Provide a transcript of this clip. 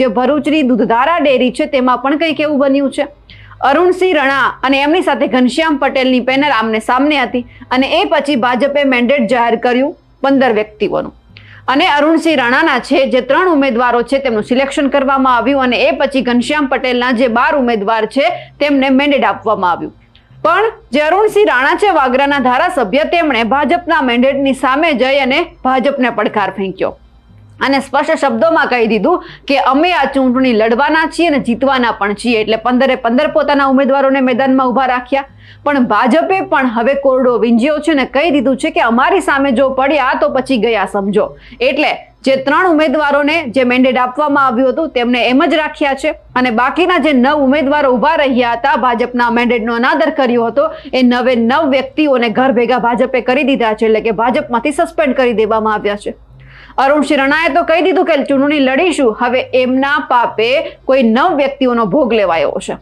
જે ભરૂચની દૂધધારા ડેરી છે તેમાં પણ કંઈક એવું બન્યું છે. અરુણસિંહ રણા અને એમની સાથે ઘનશ્યામ પટેલની પેનલ આમને સામને હતી અને એ પછી ભાજપે મેન્ડેટ જાહેર કર્યું 15 વ્યક્તિઓનું અને અરુણસિંહ રાણાના છે જે 3 ઉમેદવારો છે તેમનું સિલેક્શન કરવામાં આવ્યું અને એ પછી ઘનશ્યામ પટેલના જે 12 ઉમેદવાર છે તેમને મેન્ડેટ આપવામાં આવ્યું. પણ જે અરુણસિંહ રાણા છે વાગરાના ધારાસભ્ય તેમણે ભાજપના મેન્ડેટની સામે જઈ અને ભાજપને પડકાર ફેંક્યો અને સ્પષ્ટ શબ્દોમાં કહી દીધું કે અમે આ ચૂંટણી લડવાના છીએ અને જીતવાના પણ છીએ. એટલે 15 પોતાના ઉમેદવારોને મેદાનમાં ઉભા રાખ્યા. પણ ભાજપે પણ હવે કોરડો વીંજ્યો છે ને કહી દીધું છે કે અમારી સામે જો પડ્યા તો પછી ગયા સમજો. એટલે જે 3 ઉમેદવારોને જે મેન્ડેટ આપવામાં આવ્યું હતું તેમને એમ જ રાખ્યા છે અને બાકીના જે 9 ઉમેદવારો ઉભા રહ્યા હતા ભાજપના મેન્ડેટનો અનાદર કર્યો હતો એ 9 વ્યક્તિઓને ઘર ભેગા ભાજપે કરી દીધા છે. એટલે કે ભાજપમાંથી સસ્પેન્ડ કરી દેવામાં આવ્યા છે. અરુણસિંહ રણાએ તો કહી દીધું કે ચૂંટણી લડીશું. હવે એમના પાપે કોઈ 9 વ્યક્તિઓનો ભોગ લેવાયો છે.